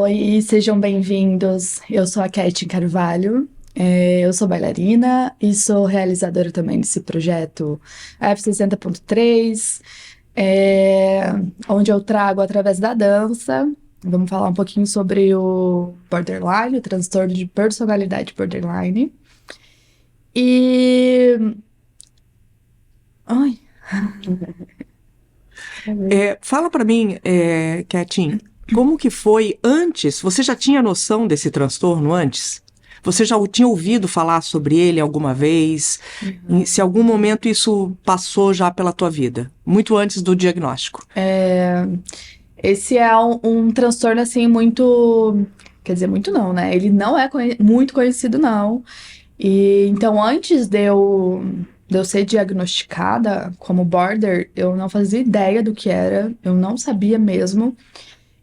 Oi, sejam bem-vindos. Eu sou a Katy Carvalho, eu sou bailarina e sou realizadora também desse projeto F60.3, onde eu trago através da dança. Vamos falar um pouquinho sobre o borderline, o transtorno de personalidade borderline. E. Ai. Fala pra mim, Ketin, como que foi antes? Você já tinha noção desse transtorno antes? Você já tinha ouvido falar sobre ele alguma vez? Se em algum momento isso passou já pela tua vida? Muito antes do diagnóstico. Esse é um transtorno, assim, muito. Quer dizer, muito não, né? Ele não é muito conhecido, não. E então, antes de eu ser diagnosticada como border, eu não fazia ideia do que era, eu não sabia mesmo.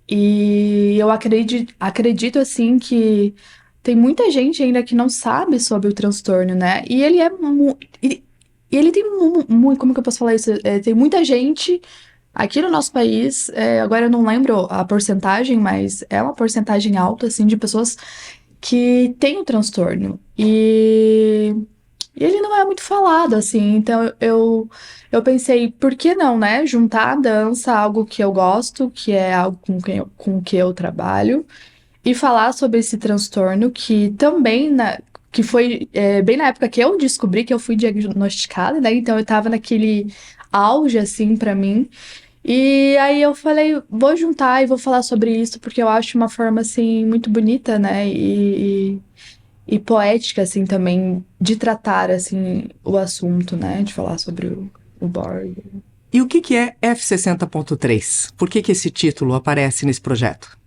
E eu acredito assim, que tem muita gente ainda que não sabe sobre o transtorno, né? E ele é. E ele tem muito. Como que eu posso falar isso? Tem muita gente. Aqui no nosso país, agora eu não lembro a porcentagem, mas é uma porcentagem alta, assim, de pessoas que têm o transtorno. E ele não é muito falado, assim. Então eu pensei, por que não, né? Juntar a dança, algo que eu gosto, que é algo com que eu trabalho, e falar sobre esse transtorno que também, que foi bem na época que eu descobri que eu fui diagnosticada, né? Então eu tava naquele auge, assim, pra mim. E aí eu falei, vou juntar e vou falar sobre isso, porque eu acho uma forma, assim, muito bonita, né? E poética, assim, também, de tratar, assim, o assunto, né? De falar sobre o Borg. E o que é F60.3? Por que esse título aparece nesse projeto?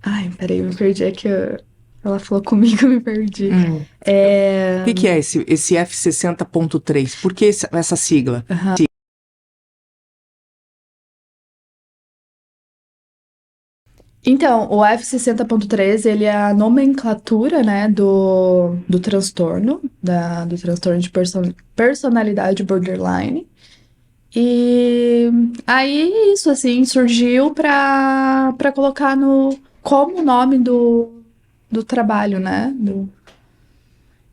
Ai, peraí, me perdi aqui. Ela falou comigo, eu me perdi. O que é esse F60.3? Por que essa sigla? Então, o F60.3, ele é a nomenclatura, né, do transtorno, do transtorno de personalidade borderline. E aí isso, assim, surgiu pra colocar como nome do trabalho, né?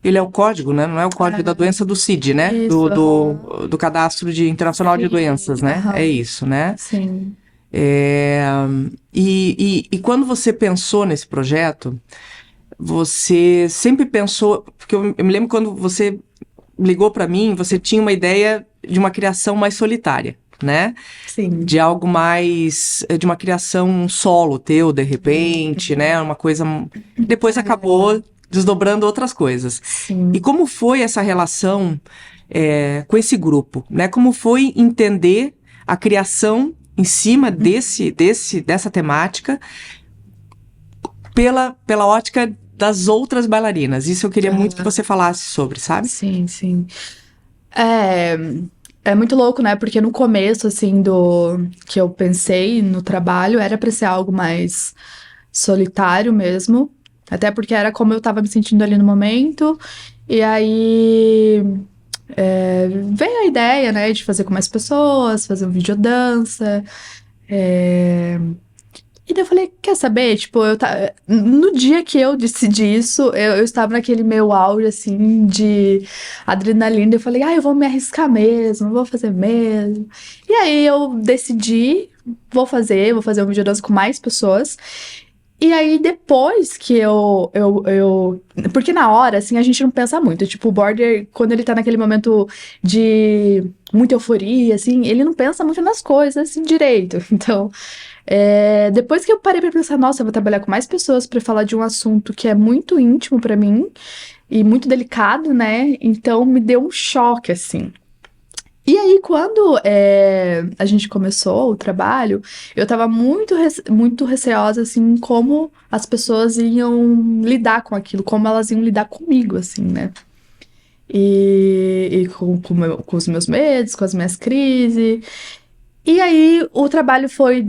Ele é o código, né? Não é o código da doença do CID, né? Isso, Do Cadastro Internacional de Doenças, sim, né? É isso, né? sim. É, e quando você pensou nesse projeto, você sempre pensou, porque eu me lembro quando você ligou para mim, você tinha uma ideia de uma criação mais solitária, né? Sim. De algo mais, de uma criação solo teu, de repente, né? Uma coisa, depois acabou desdobrando outras coisas. Sim. E como foi essa relação com esse grupo, né? Como foi entender a criação em cima dessa temática pela ótica das outras bailarinas. Isso eu queria muito que você falasse sobre, sabe? Sim, sim. É, é muito louco, né? Porque no começo, assim, do que eu pensei no trabalho, era pra ser algo mais solitário mesmo. Até porque era como eu tava me sentindo ali no momento. E aí veio a ideia, né, de fazer com mais pessoas, fazer um videodança. É... E daí eu falei, quer saber? Tipo, no dia que eu decidi isso, eu estava naquele meu auge, assim, de adrenalina. Eu falei, eu vou me arriscar mesmo, vou fazer mesmo. E aí eu decidi, vou fazer um videodança com mais pessoas. E aí, depois que Porque na hora, assim, a gente não pensa muito. Tipo, o Border, quando ele tá naquele momento de muita euforia, assim, ele não pensa muito nas coisas, assim, direito. Então, depois que eu parei pra pensar, nossa, eu vou trabalhar com mais pessoas pra falar de um assunto que é muito íntimo pra mim e muito delicado, né? Então, me deu um choque, assim. E aí, quando a gente começou o trabalho, eu tava muito receosa, assim, como as pessoas iam lidar com aquilo, como elas iam lidar comigo, assim, né? E com os meus medos, com as minhas crises. E aí, o trabalho foi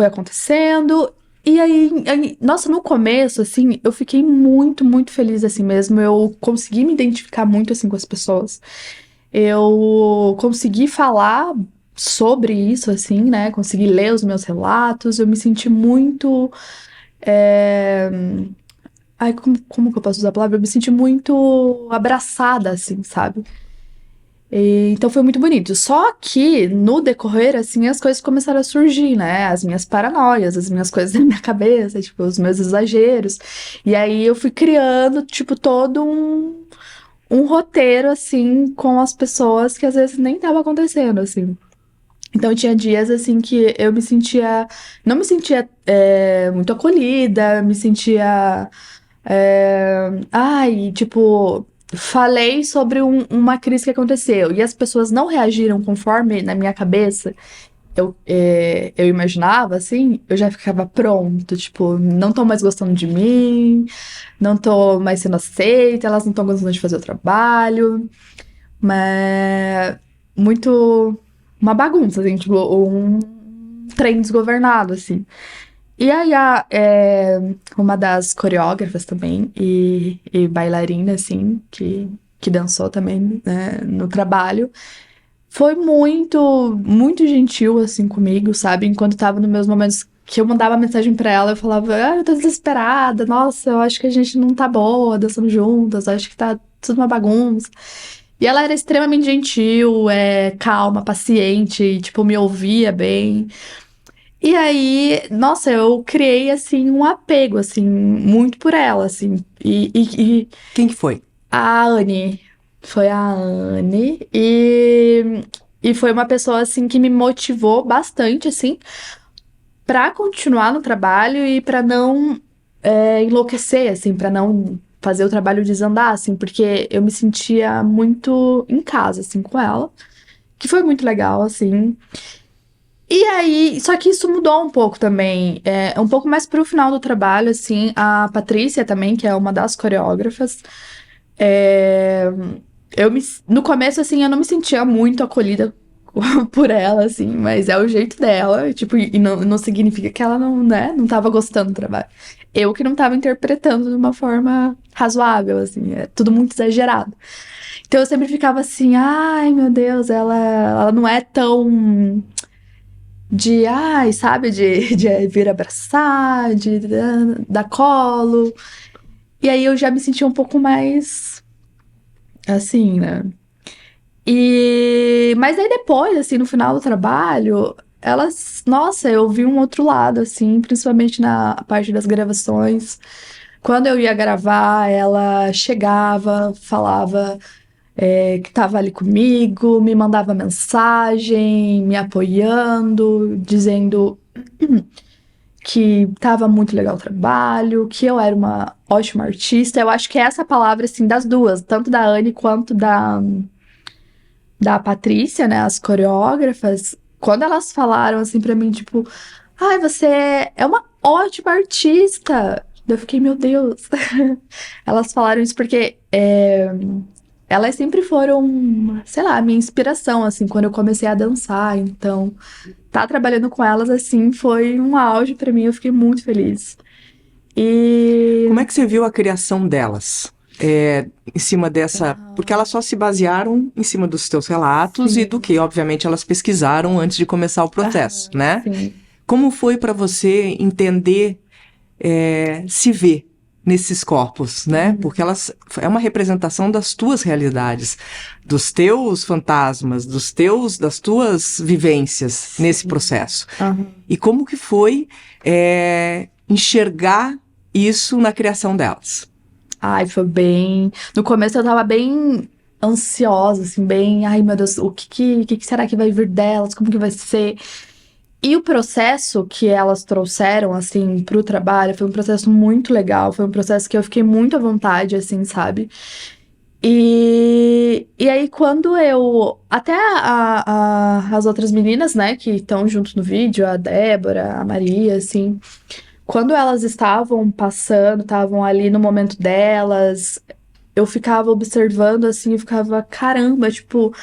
acontecendo. E aí, nossa, no começo, assim, eu fiquei muito, muito feliz, assim mesmo. Eu consegui me identificar muito, assim, com as pessoas. Eu consegui falar sobre isso, assim, né? Consegui ler os meus relatos, eu me senti muito. é, Ai, como que eu posso usar a palavra? Eu me senti muito abraçada, assim, sabe? Então foi muito bonito. Só que no decorrer, assim, as coisas começaram a surgir, né? As minhas paranoias, as minhas coisas na minha cabeça, tipo, os meus exageros. E aí eu fui criando, tipo, todo um roteiro, assim, com as pessoas que às vezes nem tava acontecendo, assim. Então tinha dias, assim, que eu me sentia. Não me sentia muito acolhida, me sentia. Ai, tipo, falei sobre uma crise que aconteceu e as pessoas não reagiram conforme na minha cabeça eu imaginava, assim, eu já ficava pronto, tipo, não estão mais gostando de mim, não tô mais sendo aceita, elas não estão gostando de fazer o trabalho, mas muito uma bagunça, assim, tipo, um trem desgovernado, assim. E aí, uma das coreógrafas também, e bailarina, assim, que dançou também, né, no trabalho, foi muito gentil, assim, comigo, sabe? Enquanto tava nos meus momentos que eu mandava mensagem pra ela, eu falava, eu tô desesperada, nossa, eu acho que a gente não tá boa dançando juntas, acho que tá tudo uma bagunça. E ela era extremamente gentil, calma, paciente, e, tipo, me ouvia bem. E aí, nossa, eu criei, assim, um apego, assim, muito por ela, assim. E Quem que foi? a Anne, foi a Anne, e foi uma pessoa, assim, que me motivou bastante, assim, pra continuar no trabalho e pra não enlouquecer, assim, pra não fazer o trabalho desandar, assim, porque eu me sentia muito em casa, assim, com ela, que foi muito legal, assim. E aí, só que isso mudou um pouco também, um pouco mais pro final do trabalho, assim, a Patrícia também, que é uma das coreógrafas, é, no começo, assim, eu não me sentia muito acolhida por ela, assim, mas é o jeito dela, tipo, e não significa que ela não, né, não tava gostando do trabalho. Eu que não tava interpretando de uma forma razoável, assim, é tudo muito exagerado. Então eu sempre ficava assim, ai meu Deus, ela não é tão ai, sabe, de vir abraçar, de dar colo. E aí eu já me sentia um pouco mais assim, né? Mas aí depois, assim, no final do trabalho, nossa, eu vi um outro lado, assim, principalmente na parte das gravações. Quando eu ia gravar, ela chegava, falava, que estava ali comigo, me mandava mensagem, me apoiando, dizendo que estava muito legal o trabalho, que eu era uma ótima artista. Eu acho que é essa palavra, assim, das duas, tanto da Anne quanto da Patrícia, né, as coreógrafas, quando elas falaram assim pra mim, tipo, ai, você é uma ótima artista. Eu fiquei, meu Deus. Elas falaram isso porque elas sempre foram, sei lá, a minha inspiração, assim, quando eu comecei a dançar. Então, tá trabalhando com elas, assim, foi um auge pra mim. Eu fiquei muito feliz. E. Como é que você viu a criação delas? Em cima dessa. Porque elas só se basearam em cima dos teus relatos e Sim. do que, obviamente, elas pesquisaram antes de começar o processo, né? Sim. Como foi para você entender, se ver nesses corpos, né? Porque elas é uma representação das tuas realidades, dos teus fantasmas, das tuas vivências nesse processo. E como que foi enxergar isso na criação delas? Ai, foi bem. No começo eu tava bem ansiosa, assim, bem. Ai, meu Deus, o que será que vai vir delas? Como que vai ser? E o processo que elas trouxeram, assim, pro trabalho foi um processo muito legal. Foi um processo que eu fiquei muito à vontade, assim, sabe? E aí, quando eu. Até as outras meninas, né, que estão junto no vídeo, a Débora, a Maria, assim. Quando elas estavam passando, estavam ali no momento delas, eu ficava observando assim, e ficava, caramba, tipo,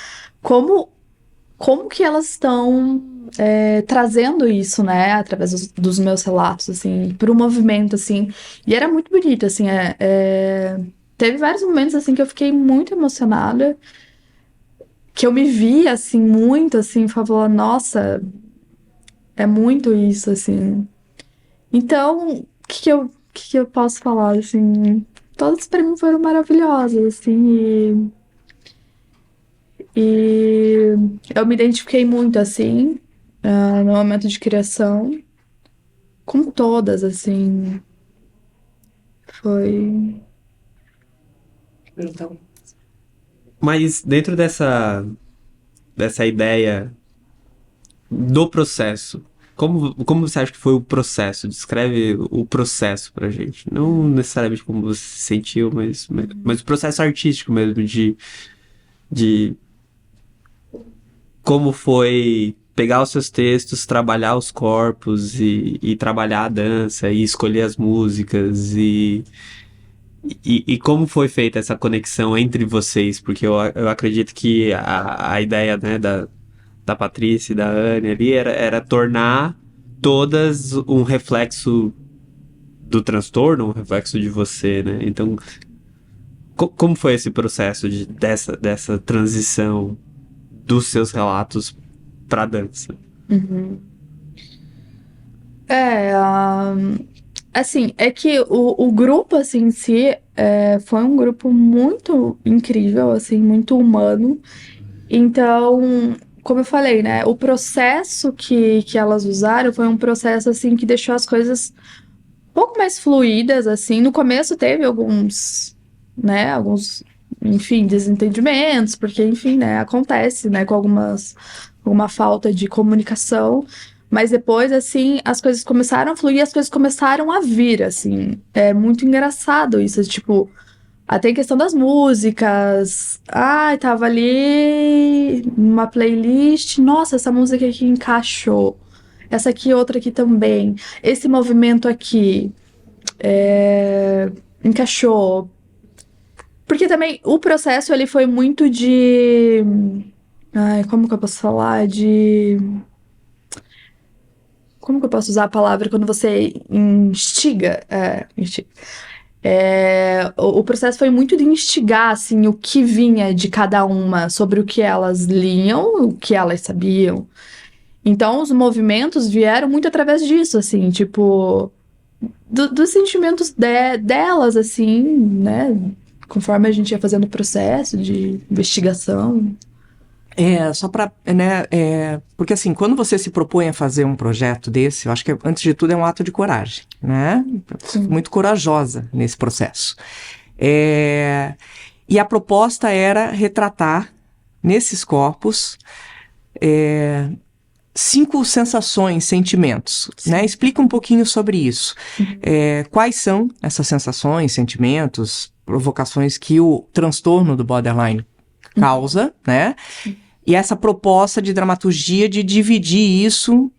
como, como que elas estão trazendo isso, né, através dos meus relatos, assim, pro movimento, assim. E era muito bonito, assim, teve vários momentos, assim, que eu fiquei muito emocionada. que eu me vi, assim, muito, assim, falando, nossa, é muito isso, assim. Então, o que eu posso falar, assim? Todas pra mim foram maravilhosas, assim, e eu me identifiquei muito, assim, no momento de criação, com todas, assim, foi... Então, Mas dentro dessa ideia do processo, como você acha que foi o processo? Descreve o processo pra gente. Não necessariamente como você se sentiu, mas o processo artístico mesmo, de como foi pegar os seus textos, trabalhar os corpos e trabalhar a dança e escolher as músicas e como foi feita essa conexão entre vocês, porque eu acredito que a ideia, né, da Patrícia e da Anne ali era tornar todas um reflexo do transtorno, um reflexo de você, né? Então, como foi esse processo dessa transição dos seus relatos pra dança? Uhum. É, assim, é que o grupo, assim, em si, foi um grupo muito incrível, assim, muito humano. Então, como eu falei, né, o processo que elas usaram foi um processo, assim, que deixou as coisas um pouco mais fluídas, assim. No começo teve alguns, né, enfim, desentendimentos, porque, enfim, né, acontece, né, com alguma falta de comunicação. Mas depois, assim, as coisas começaram a fluir, as coisas começaram a vir, assim. É muito engraçado isso, tipo, até em questão das músicas. Ai, tava ali numa playlist, nossa, essa música aqui encaixou. Essa aqui, outra aqui também. Esse movimento aqui encaixou. Porque também o processo ele foi muito de. Ai, como que eu posso falar? Como que eu posso usar a palavra quando você instiga? Instiga. O processo foi muito de instigar, assim, o que vinha de cada uma, sobre o que elas liam, o que elas sabiam. Então, os movimentos vieram muito através disso, assim, tipo, dos sentimentos delas, assim, né? Conforme a gente ia fazendo o processo de investigação. só para, né, porque assim, quando você se propõe a fazer um projeto desse, eu acho que antes de tudo é um ato de coragem, né? Sim. Muito corajosa nesse processo. E a proposta era retratar nesses corpos 5 sensações, sentimentos, né? Explica um pouquinho sobre isso. Quais são essas sensações, sentimentos, provocações que o transtorno do borderline causa, né? E essa proposta de dramaturgia de dividir isso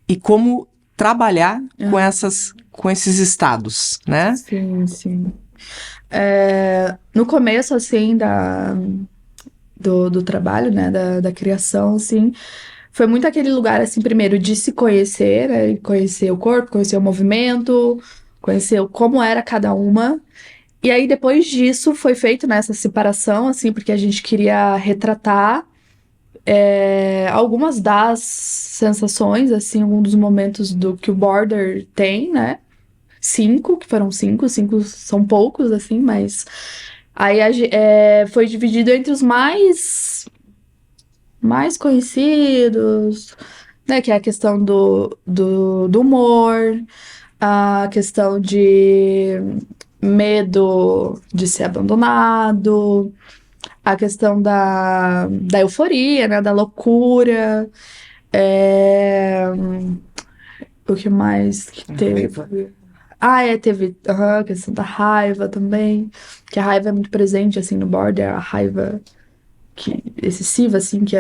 e como trabalhar com esses estados, né? Sim, sim. No começo, assim, do trabalho, né, da criação, assim, foi muito aquele lugar, assim, primeiro de se conhecer, né, conhecer o corpo, conhecer o movimento, conhecer como era cada uma. E aí, depois disso, foi feito, né, essa separação, assim, porque a gente queria retratar algumas das sensações, assim, alguns dos momentos do que o Border tem, né? 5, que foram 5, 5 são poucos, assim, mas aí foi dividido entre os mais conhecidos, né? Que é a questão do humor, a questão de medo de ser abandonado, a questão da euforia, né? Da loucura. O que mais que teve? Raiva. Teve a questão da raiva também, que a raiva é muito presente, assim, no Border, a raiva excessiva, assim, que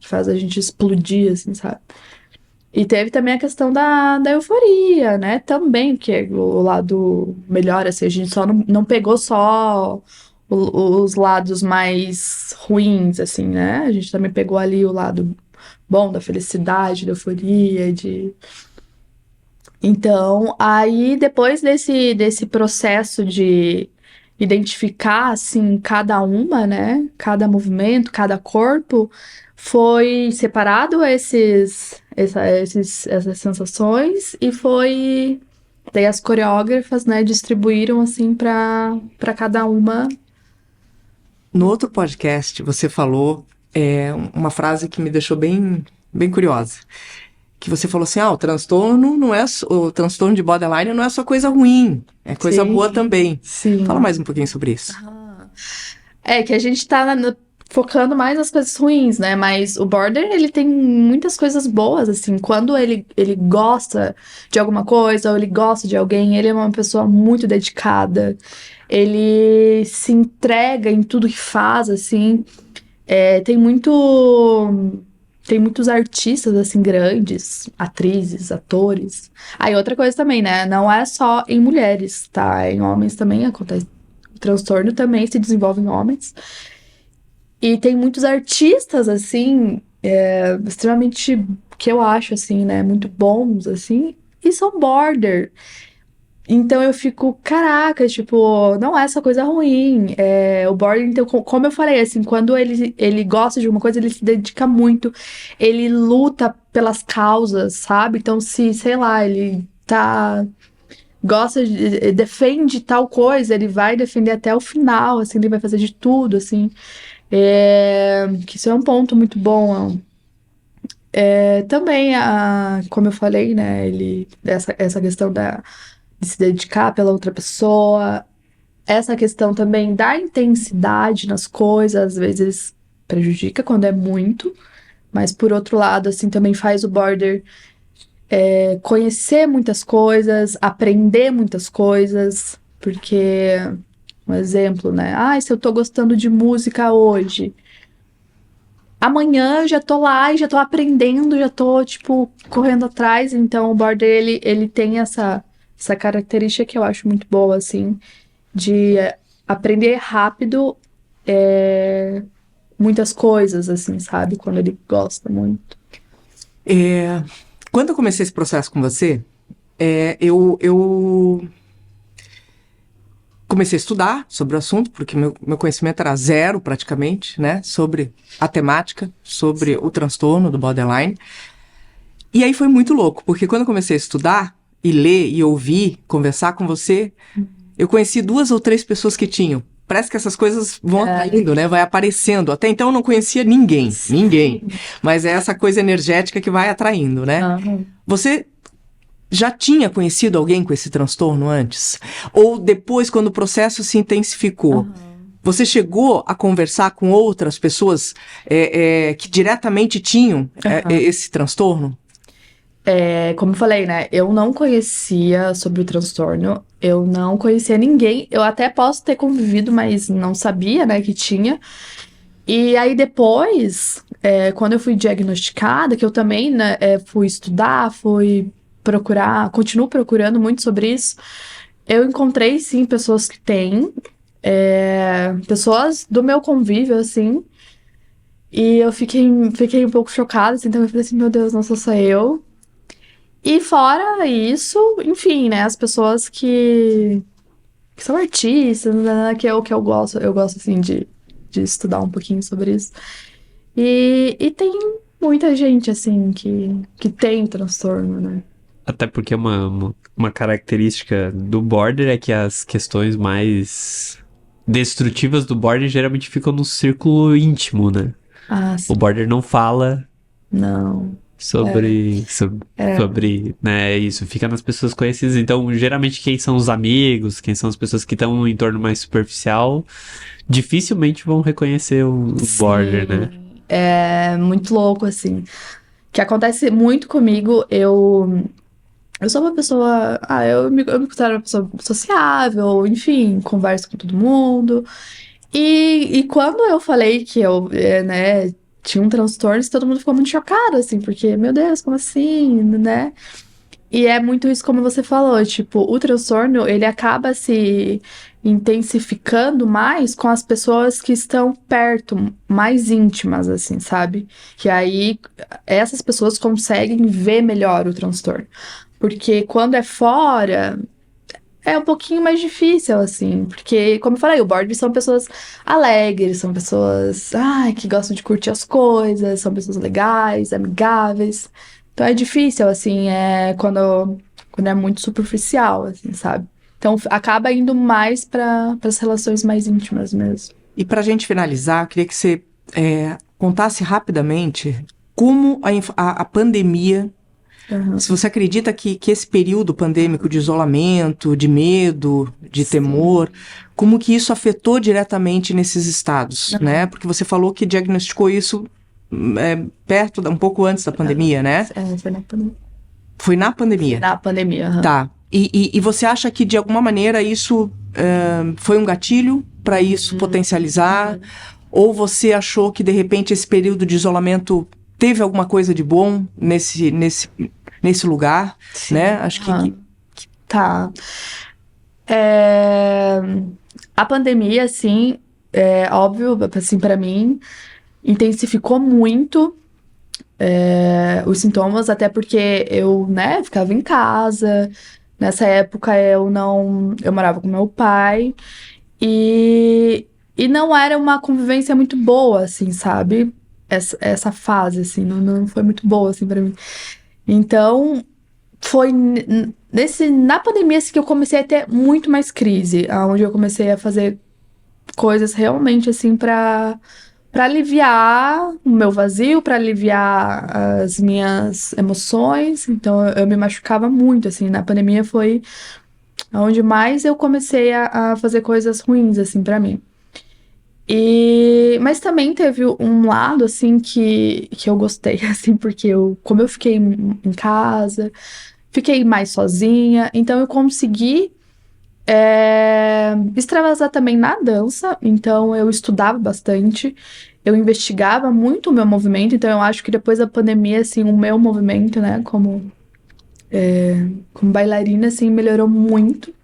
faz a gente explodir, assim, sabe? E teve também a questão da euforia, né? Também, que é o lado melhor, assim, a gente só não pegou só os lados mais ruins, assim, né? A gente também pegou ali o lado bom da felicidade, da euforia, Então, aí depois desse processo de identificar, assim, cada uma, né? Cada movimento, cada corpo, foi separado essas sensações e foi... Daí as coreógrafas, né, distribuíram, assim, para cada uma. No outro podcast, você falou uma frase que me deixou bem, bem curiosa. Que você falou assim, o transtorno não é... O transtorno de borderline não é só coisa ruim, é coisa Sim, boa também. sim. Fala mais um pouquinho sobre isso. É que a gente tá focando mais nas coisas ruins, né? Mas o Border, ele tem muitas coisas boas, assim. Quando ele gosta de alguma coisa ou ele gosta de alguém, ele é uma pessoa muito dedicada. Ele se entrega em tudo que faz, assim. Tem muitos artistas, assim, grandes, atrizes, atores. Aí outra coisa também, né? Não é só em mulheres, tá? Em homens também acontece. O transtorno também se desenvolve em homens. E tem muitos artistas, assim, extremamente, que eu acho, assim, né, muito bons, assim, e são border. Então eu fico, caraca, tipo, não é essa coisa ruim. O border, então, como eu falei, assim, quando ele gosta de alguma coisa, ele se dedica muito, ele luta pelas causas, sabe? Então, se, sei lá, ele defende tal coisa, ele vai defender até o final, assim, ele vai fazer de tudo, assim. Que isso é um ponto muito bom. Também, como eu falei, né, essa questão de se dedicar pela outra pessoa, essa questão também da intensidade nas coisas, às vezes prejudica quando é muito, mas por outro lado, assim, também faz o border conhecer muitas coisas, aprender muitas coisas, porque, um exemplo, né, se eu tô gostando de música hoje, amanhã eu já tô lá e já tô aprendendo, já tô, tipo, correndo atrás. Então, o border, ele tem essa característica que eu acho muito boa, assim, de aprender rápido muitas coisas, assim, sabe? Quando ele gosta muito. Quando eu comecei esse processo com você, eu comecei a estudar sobre o assunto, porque meu conhecimento era zero, praticamente, né? Sobre a temática, sobre o transtorno do borderline. E aí foi muito louco, porque quando eu comecei a estudar, e ler, e ouvir, conversar com você, eu conheci 2 ou 3 pessoas que tinham. Parece que essas coisas vão atraindo, né? Vai aparecendo. Até então eu não conhecia ninguém. Mas é essa coisa energética que vai atraindo, né? Você já tinha conhecido alguém com esse transtorno antes? Ou depois, quando o processo se intensificou, você chegou a conversar com outras pessoas que diretamente tinham esse transtorno? Como eu falei, né? Eu não conhecia sobre o transtorno, eu não conhecia ninguém. Eu até posso ter convivido, mas não sabia, né, que tinha. E aí depois, quando eu fui diagnosticada, que eu também, né, fui estudar, fui procurar, continuo procurando muito sobre isso, eu encontrei, sim, pessoas que têm, pessoas do meu convívio, assim, e eu fiquei um pouco chocada, assim, então eu falei assim, meu Deus, não sou só eu. E fora isso, enfim, né, as pessoas que são artistas, né, que é o que eu gosto, assim, de estudar um pouquinho sobre isso. E tem muita gente, assim, que tem transtorno, né? Até porque uma característica do border é que as questões mais destrutivas do border geralmente ficam no círculo íntimo, né? Sim. O border não fala Não. sobre, né, isso, fica nas pessoas conhecidas. Então, geralmente, quem são os amigos, quem são as pessoas que estão no entorno mais superficial, dificilmente vão reconhecer o border, né? É muito louco, assim. Que acontece muito comigo, eu sou uma pessoa. Eu me considero uma pessoa sociável, enfim, converso com todo mundo. E quando eu falei que eu, né, tinha um transtorno, todo mundo ficou muito chocado, assim, porque, meu Deus, como assim, né? E é muito isso como você falou, tipo, o transtorno, ele acaba se intensificando mais com as pessoas que estão perto, mais íntimas, assim, sabe? Que aí essas pessoas conseguem ver melhor o transtorno. Porque quando é fora, é um pouquinho mais difícil, assim, porque, como eu falei, o board são pessoas alegres, são pessoas, que gostam de curtir as coisas, são pessoas legais, amigáveis. Então é difícil, assim, quando é muito superficial, assim, sabe? Então acaba indo mais para as relações mais íntimas mesmo. E para a gente finalizar, eu queria que você contasse rapidamente como a pandemia, se você acredita que esse período pandêmico de isolamento, de medo, de temor, como que isso afetou diretamente nesses estados, né? Porque você falou que diagnosticou isso um pouco antes da pandemia, né? Foi na pandemia. Foi na pandemia? Na pandemia, Tá. E você acha que, de alguma maneira, isso foi um gatilho para isso potencializar? Ou você achou que, de repente, esse período de isolamento teve alguma coisa de bom nesse lugar? Sim. Né? Acho que... Tá. A pandemia, assim, óbvio, assim, para mim, intensificou muito os sintomas, até porque eu, né, ficava em casa. Nessa época eu morava com meu pai e não era uma convivência muito boa, assim, sabe? Essa fase, assim, não foi muito boa, assim, pra mim. Então, foi na pandemia assim, que eu comecei a ter muito mais crise, onde eu comecei a fazer coisas realmente, assim, pra aliviar o meu vazio, pra aliviar as minhas emoções. Então, eu me machucava muito, assim. Na pandemia foi onde mais eu comecei a fazer coisas ruins, assim, pra mim. Mas também teve um lado, assim, que eu gostei, assim, porque como eu fiquei em casa, fiquei mais sozinha, então eu consegui extravasar também na dança. Então eu estudava bastante, eu investigava muito o meu movimento. Então eu acho que depois da pandemia, assim, o meu movimento, né, como bailarina, assim, melhorou muito,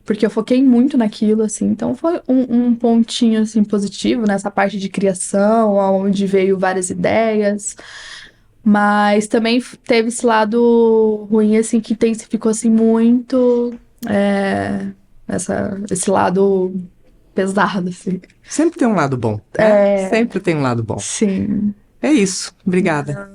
porque eu foquei muito naquilo, assim. Então foi um pontinho, assim, positivo nessa parte de criação, onde veio várias ideias. Mas também teve esse lado ruim, assim, que intensificou, assim, muito esse lado pesado, assim. Sempre tem um lado bom, né? Sempre tem um lado bom. Sim. É isso. Obrigada.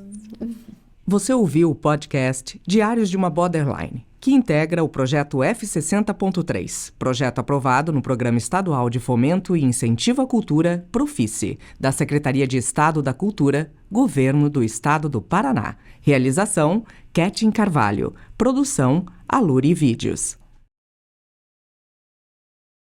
Você ouviu o podcast Diários de uma Borderline, que integra o projeto F60.3, projeto aprovado no Programa Estadual de Fomento e Incentivo à Cultura, Profice, da Secretaria de Estado da Cultura, Governo do Estado do Paraná. Realização, Ketin Carvalho. Produção, Aluri Vídeos.